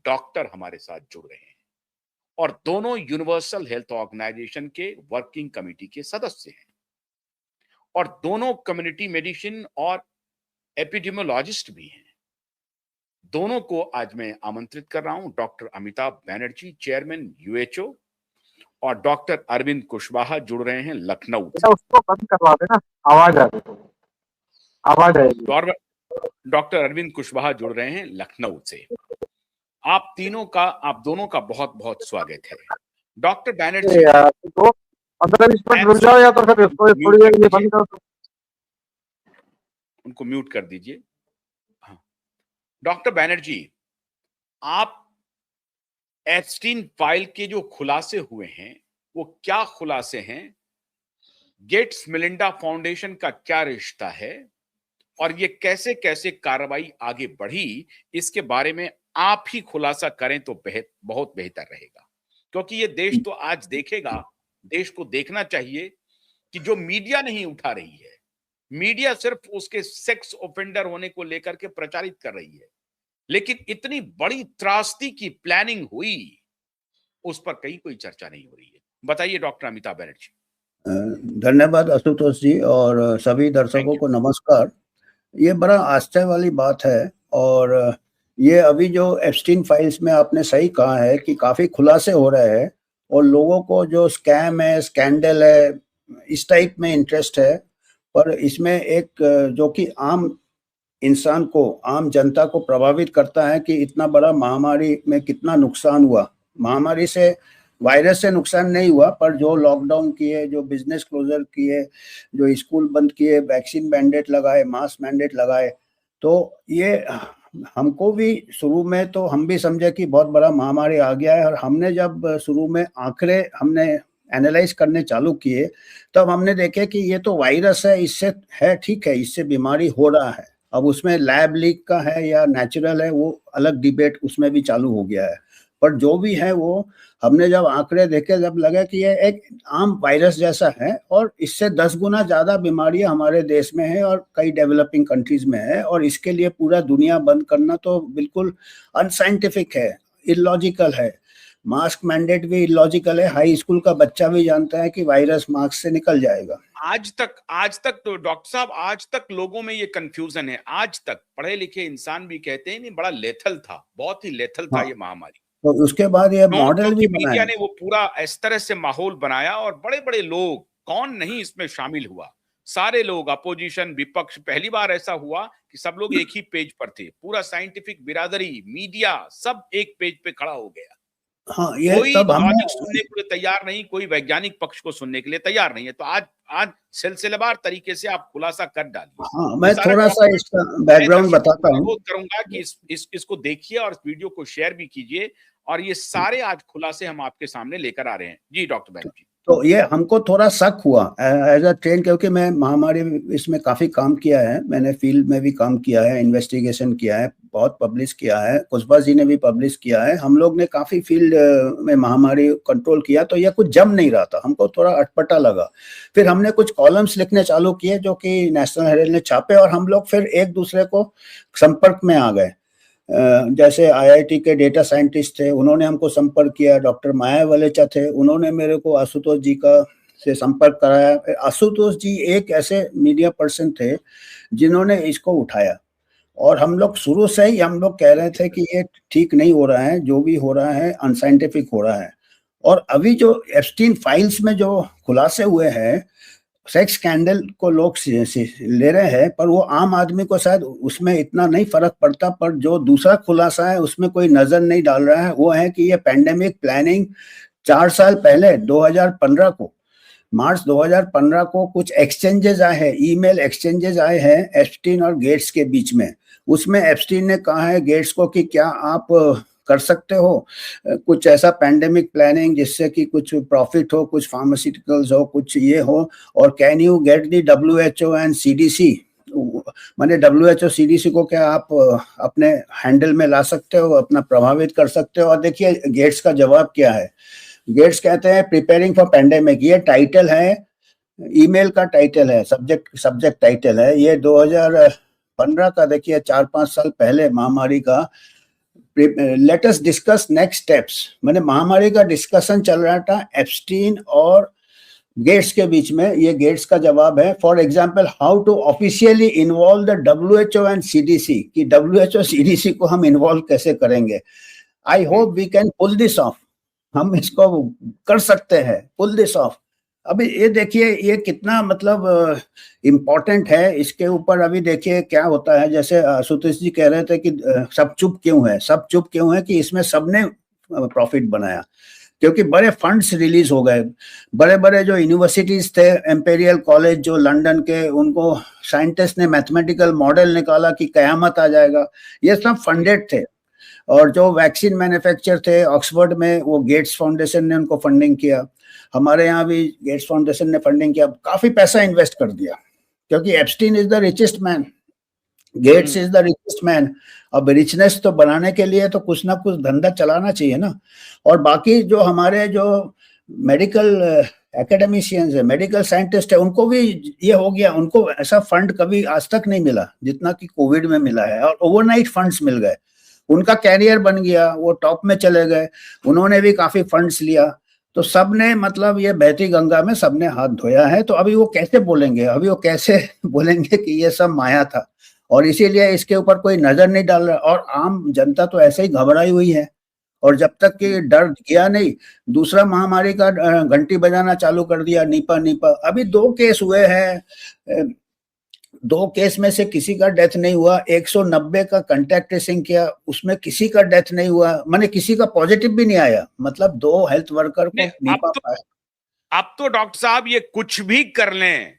Doctor हमारे साथ जुड़ रहे हैं और दोनों यूनिवर्सल हेल्थ ऑर्गेनाइजेशन के वर्किंग कमेटी के सदस्य हैं और दोनों कम्युनिटी मेडिसिन और एपिडेमियोलॉजिस्ट भी हैं। दोनों को आज मैं आमंत्रित कर रहा हूं। डॉक्टर अमिताभ बनर्जी, चेयरमैन यूएचओ, और डॉक्टर अरविंद कुशवाहा जुड़ रहे हैं लखनऊ से। उसको बंद करवा देना, आवाज आ रही है, आवाज आएगी। डॉक्टर अरविंद कुशवाहा जुड़ रहे हैं लखनऊ से। आप दोनों का बहुत बहुत स्वागत है। डॉक्टर बनर्जी, तो 15-20 मिनट रुक जाओ या तो फिर इसको थोड़ी देर बंद कर दो। उनको म्यूट कर दीजिए। हाँ। डॉक्टर बनर्जी, आप एप्स्टीन फाइल के जो खुलासे हुए हैं वो क्या खुलासे हैं? गेट्स मिलिंडा फाउंडेशन का क्या रिश्ता है और ये कैसे कैसे कार्रवाई आगे बढ़ी, इसके बारे में आप ही खुलासा करें तो बहुत बेहतर रहेगा, क्योंकि ये देश तो आज देखेगा। देश को देखना चाहिए कि जो मीडिया नहीं उठा रही है, मीडिया सिर्फ उसके सेक्स ऑफेंडर होने को लेकर के प्रचारित कर रही है, लेकिन इतनी बड़ी त्रासदी की प्लानिंग हुई उस पर कहीं कोई चर्चा नहीं हो रही है। बताइए डॉक्टर अमिताभ बनर्जी। धन्यवाद आशुतोष जी और सभी दर्शकों को नमस्कार। ये बड़ा आश्चर्य वाली बात है और ये अभी जो एप्स्टीन फाइल्स में आपने सही कहा है कि काफी खुलासे हो रहे हैं और लोगों को जो स्कैम है, स्कैंडल है, इस टाइप में इंटरेस्ट है। पर इसमें एक जो कि आम इंसान को, आम जनता को प्रभावित करता है कि इतना बड़ा महामारी में कितना नुकसान हुआ। महामारी से, वायरस से नुकसान नहीं हुआ, पर जो लॉकडाउन किए, जो बिजनेस क्लोजर किए, जो स्कूल बंद किए, वैक्सीन मैंडेट लगाए, मास्क मैंडेट लगाए, तो ये हमको भी शुरू में तो हम भी समझे कि बहुत बड़ा महामारी आ गया है। और हमने जब शुरू में आंकड़े हमने एनालाइज करने चालू किए तब हमने देखे कि ये तो वायरस है, इससे है, ठीक है, इससे बीमारी हो रहा है। अब उसमें लैब लीक का है या नेचुरल है वो अलग डिबेट उसमें भी चालू हो गया है, पर जो भी है वो हमने जब आंकड़े देखे, जब लगा कि ये एक आम वायरस जैसा है और इससे 10 गुना ज्यादा बीमारियां हमारे देश में है और कई डेवलपिंग कंट्रीज में है, और इसके लिए पूरा दुनिया बंद करना तो बिल्कुल अनसाइंटिफिक है, इलॉजिकल है। मास्क मैंडेट भी इलॉजिकल है। हाई स्कूल का बच्चा भी जानता है कि वायरस मास्क से निकल जाएगा। आज तक तो डॉक्टर साहब, आज तक लोगों में ये कंफ्यूजन है। आज तक पढ़े लिखे इंसान भी कहते हैं नहीं, बड़ा लेथल था, बहुत ही लेथल था ये महामारी। तो उसके बाद ये मॉडल भी मीडिया ने वो पूरा इस तरह से माहौल बनाया और बड़े बड़े लोग, कौन नहीं इसमें शामिल हुआ, सारे लोग, अपोजिशन, विपक्ष, पहली बार ऐसा हुआ कि सब लोग एक ही पेज पर थे। पूरा साइंटिफिक बिरादरी, मीडिया, सब एक पेज पे खड़ा हो गया। हाँ, ये कोई तब लॉजिक सुनने के लिए तैयार नहीं, कोई वैज्ञानिक पक्ष को सुनने के लिए तैयार नहीं है। तो आज सिलसिलेवार तरीके से आप खुलासा कर डालिए। हाँ, मैं थोड़ा सा इसका बैकग्राउंड बताता हूँ। अनुरोध करूंगा कि इसको देखिए और इस वीडियो को शेयर भी कीजिए, और ये सारे आज खुलासे हम आपके सामने लेकर आ रहे हैं। जी डॉक्टर बनर्जी। तो ये हमको थोड़ा शक हुआ एज अ ट्रेन, क्योंकि मैं महामारी इसमें काफी काम किया है, मैंने फील्ड में भी काम किया है, इन्वेस्टिगेशन किया है, बहुत पब्लिश किया है, कुशवाहा जी ने भी पब्लिश किया है, हम लोग ने काफी फील्ड में महामारी कंट्रोल किया। तो ये कुछ जम नहीं रहा था, हमको थोड़ा अटपटा लगा। फिर हमने कुछ कॉलम्स लिखने चालू किए जो कि नेशनल हेराल्ड ने छापे, और हम लोग फिर एक दूसरे को संपर्क में आ गए। जैसे आईआईटी के डेटा साइंटिस्ट थे, उन्होंने हमको संपर्क किया। डॉक्टर माया वलेचा थे, उन्होंने मेरे को आशुतोष जी का से संपर्क कराया। आशुतोष जी एक ऐसे मीडिया पर्सन थे जिन्होंने इसको उठाया, और हम लोग शुरू से ही हम लोग कह रहे थे कि ये ठीक नहीं हो रहा है, जो भी हो रहा है अनसाइंटिफिक हो रहा है। और अभी जो एप्स्टीन फाइल्स में जो खुलासे हुए हैं, सेक्स स्कैंडल को लोग ले रहे हैं, पर वो आम आदमी को शायद उसमें इतना नहीं फर्क पड़ता। पर जो दूसरा खुलासा है उसमें कोई नजर नहीं डाल रहा है, वो है कि ये पेंडेमिक प्लानिंग 4 साल पहले 2015 को, मार्च 2015 को कुछ एक्सचेंजेस आए हैं, ईमेल एक्सचेंजेस आए हैं एप्स्टीन और गेट्स के बीच में। उसमें एप्स्टीन ने कहा है गेट्स को कि क्या आप कर सकते हो कुछ ऐसा पेंडेमिक प्लानिंग जिससे कि कुछ प्रॉफिट हो, कुछ फार्मास्यूटिकल्स हो, कुछ ये हो, और can you get the WHO and CDC, माने WHO CDC को क्या आप अपने हैंडल में ला सकते हो, अपना प्रभावित कर सकते हो। और देखिए गेट्स का जवाब क्या है। गेट्स कहते हैं प्रिपेयरिंग फॉर पेंडेमिक, ये टाइटल है, ईमेल का टाइटल है, सब्जेक्ट टाइटल है। ये 2015 का, देखिए 4-5 साल पहले महामारी का let us discuss next steps. मैंने महामारी का डिस्कशन चल रहा था एप्स्टीन और गेट्स के बीच में, ये गेट्स का जवाब है। For example, how to officially involve the WHO and CDC, कि WHO CDC को हम इन्वॉल्व कैसे करेंगे। I hope we can pull this off, हम इसको कर सकते हैं, पुल दिस ऑफ। अभी ये देखिए ये कितना मतलब इम्पोर्टेंट है, इसके ऊपर अभी देखिए क्या होता है। जैसे आशुतोष जी कह रहे थे कि सब चुप क्यों है, सब चुप क्यों है, कि इसमें सबने प्रॉफिट बनाया, क्योंकि बड़े फंड्स रिलीज हो गए। बड़े बड़े जो यूनिवर्सिटीज थे, एम्पेरियल कॉलेज जो लंदन के, उनको साइंटिस्ट ने मैथमेटिकल मॉडल निकाला कि कयामत आ जाएगा, ये सब फंडेड थे। और जो वैक्सीन मैन्युफैक्चर थे ऑक्सफोर्ड में, वो गेट्स फाउंडेशन ने उनको फंडिंग किया। हमारे यहाँ भी गेट्स फाउंडेशन ने फंडिंग किया, काफी पैसा इन्वेस्ट कर दिया, क्योंकि Epstein is the richest man, Gates is the richest man. अब रिचनेस तो बनाने के लिए तो कुछ ना कुछ धंधा चलाना चाहिए ना। और बाकी जो हमारे जो मेडिकल एकेडमिशियंस है, मेडिकल साइंटिस्ट है, उनको भी ये हो गया, उनको ऐसा फंड कभी आज तक नहीं मिला जितना कि कोविड में मिला है, और ओवरनाइट फंड्स मिल गए, उनका कैरियर बन गया, वो टॉप में चले गए, उन्होंने भी काफी फंड्स लिया। तो सबने मतलब ये बहती गंगा में सबने हाथ धोया है। तो अभी वो कैसे बोलेंगे, अभी वो कैसे बोलेंगे कि ये सब माया था। और इसीलिए इसके ऊपर कोई नजर नहीं डाल रहा, और आम जनता तो ऐसे ही घबराई हुई है। और जब तक कि डर गया नहीं, दूसरा महामारी का घंटी बजाना चालू कर दिया, नीपा नीपा। अभी 2 केस हुए हैं, 2 केस में से किसी का डेथ नहीं हुआ। 190 का कांटेक्ट ट्रेसिंग किया, उसमें किसी का डेथ नहीं हुआ, माने किसी का पॉजिटिव भी नहीं आया। मतलब 2 हेल्थ वर्कर को नीपा पाया। अब तो डॉक्टर साहब ये कुछ भी कर लें,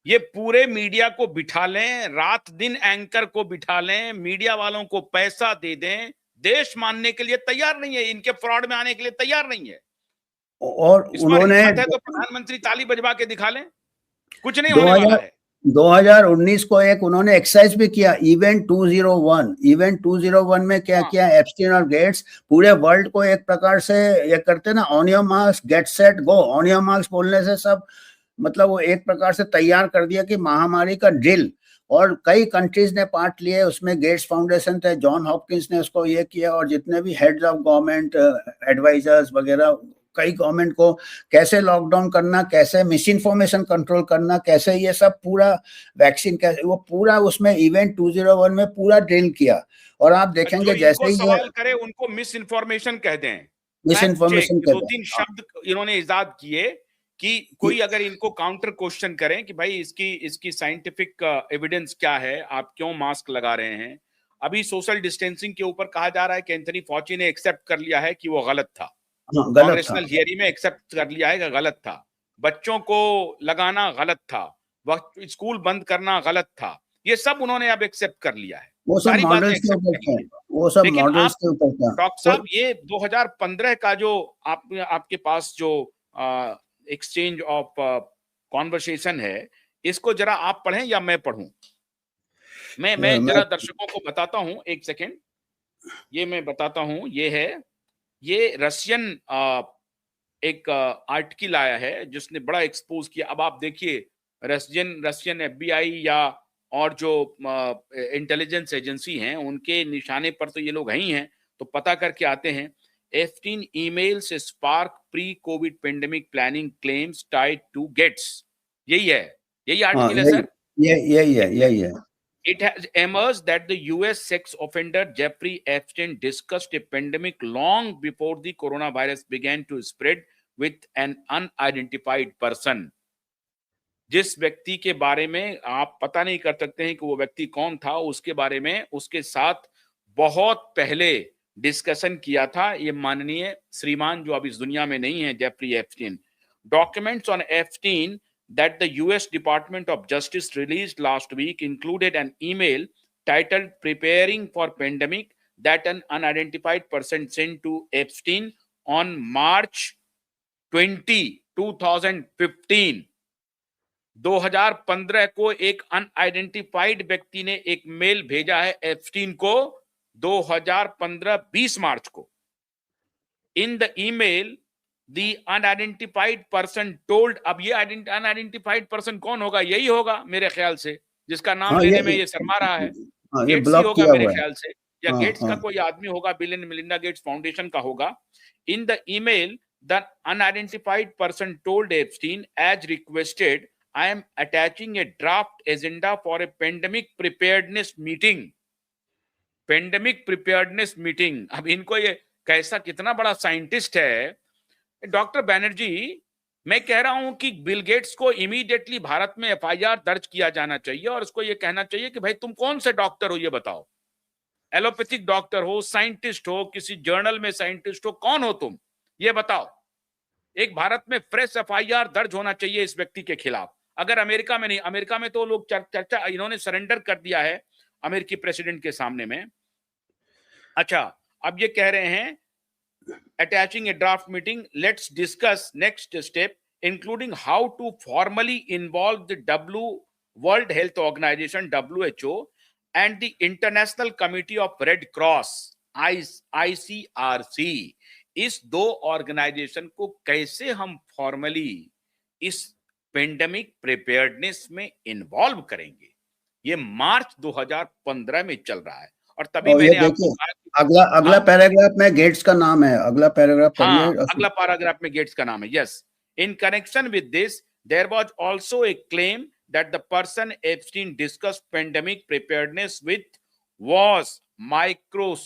ये पूरे मीडिया को बिठा लें, रात दिन एंकर को बिठा लें, मीडिया वालों को पैसा दे दें, देश मानने के लिए तैयार नहीं है, इनके फ्रॉड में आने के लिए तैयार नहीं है। और उन्होंने तो प्रधानमंत्री ताली बजवा के दिखा लें, कुछ नहीं होने वाला है। 2019 को एक उन्होंने एक्सरसाइज भी किया, इवेंट 201। इवेंट 201 में क्या किया, एप्स्टीन और गेट्स पूरे वर्ल्ड को एक प्रकार से ये करते ना, on your marks get set go. On your marks बोलने से सब मतलब वो एक प्रकार से तैयार कर दिया कि महामारी का ड्रिल। और कई कंट्रीज ने पार्ट लिए उसमें, गेट्स फाउंडेशन थे, जॉन हॉपकिंस ने उसको ये किया, और जितने भी हेड्स ऑफ गवर्नमेंट, एडवाइजर्स वगैरह, कई गवर्नमेंट को कैसे लॉकडाउन करना, कैसे मिस इन्फॉर्मेशन कंट्रोल करना, कैसे ये सब पूरा वैक्सीन कैसे, वो पूरा उसमें इवेंट 201 में पूरा ड्रिल किया। और आप देखेंगे जैसे ही सवाल करे उनको मिस इन्फॉर्मेशन कह दें, मिस इन्फॉर्मेशन 2-3 शब्द इन्होंने इजाद किए कि कोई अगर इनको काउंटर क्वेश्चन करें कि भाई इसकी साइंटिफिक एविडेंस क्या है, आप क्यों मास्क लगा रहे हैं। अभी सोशल डिस्टेंसिंग के ऊपर कहा जा रहा है कि एंथनी फॉची ने एक्सेप्ट कर लिया है कि वो गलत था, कांग्रेसनल हियरिंग में एक्सेप्ट कर लिया है कि गलत था, बच्चों को लगाना गलत था, वक्त स्कूल बंद करना गलत था, ये सब उन्होंने अब एक्सेप्ट कर लिया है। वो सब मॉडल्स के ऊपर था, वो सब मॉडल्स के ऊपर था। डॉक्टर साहब ये 2015 का जो आपके पास जो एक्सचेंज ऑफ कॉन्वर्सेशन है, इसको जरा आप पढ़ें या मैं पढ़ूं? मैं जरा दर्शकों को बताता हूं, एक सेकेंड, ये मैं बताता हूं। ये रशियन एक आर्टिकल आया है जिसने बड़ा एक्सपोज किया। अब आप देखिए रशियन FBI या और जो इंटेलिजेंस एजेंसी हैं उनके निशाने पर तो ये लोग ही हैं, तो पता करके आते हैं। Epstein emails spark pre-COVID pandemic planning claims tied to Gates। यही आर्टिकल है सर, यही है। It has emerged that the US sex offender Jeffrey Epstein discussed a pandemic long before the coronavirus began to spread with an unidentified person। जिस व्यक्ति के बारे में आप पता नहीं कर सकते हैं कि वो व्यक्ति कौन था, उसके बारे में उसके साथ बहुत पहले डिस्कशन किया था ये माननीय श्रीमान जो अब इस दुनिया में नहीं है, Jeffrey Epstein. Documents on Epstein that the US Department of Justice released last week included an email titled "Preparing for Pandemic" that an unidentified person sent to Epstein on March 20, 2015। 2015 को एक अनआइडेंटिफाइड व्यक्ति ने एक mail भेजा है Epstein को 2015 20 मार्च को। इन the email The unidentified person told, अब ये unidentified person कौन होगा? यही होगा मेरे ख्याल से जिसका नाम लेने में ये शर्मा रहा है, गेट्स ही होगा मेरे ख्याल से। या हाँ, गेट्स का हाँ, कोई आदमी होगा, Bill and Melinda Gates Foundation का होगा. In the email the unidentified person told Epstein, as requested, I am attaching a draft agenda for a pandemic preparedness meeting. Pandemic preparedness meeting. अब इनको ये कैसा, कितना बड़ा साइंटिस्ट है डॉक्टर बैनर्जी. मैं कह रहा हूं कि बिल गेट्स को इमीडिएटली भारत में एफआईआर दर्ज किया जाना चाहिए और उसको ये कहना चाहिए कि भाई तुम कौन से डॉक्टर हो ये बताओ. एलोपैथिक डॉक्टर हो, साइंटिस्ट हो, किसी जर्नल में साइंटिस्ट हो, कौन हो तुम ये बताओ. एक भारत में फ्रेश एफआईआर दर्ज होना चाहिए इस व्यक्ति के खिलाफ. अगर अमेरिका में नहीं, अमेरिका में तो लोग चर्चा इन्होंने सरेंडर कर दिया है अमेरिकी प्रेसिडेंट के सामने में. अच्छा, अब ये कह रहे हैं attaching a draft meeting, let's discuss next step including how to formally involve the World Health Organization WHO and the International Committee of Red Cross ICRC. इस दो ऑर्गेनाइजेशन को कैसे हम फॉर्मली इस पेंडेमिक प्रिपेयर्डनेस में इन्वॉल्व करेंगे, ये मार्च 2015 में चल रहा है. और तभी मैंने आपको कहा अगला पैराग्राफ में गेट्स का नाम है. अगला पैराग्राफ पढ़िए. अगला पैराग्राफ में गेट्स का नाम है. Yes. In connection with this there was also a claim that the person Epstein discussed pandemic preparedness with was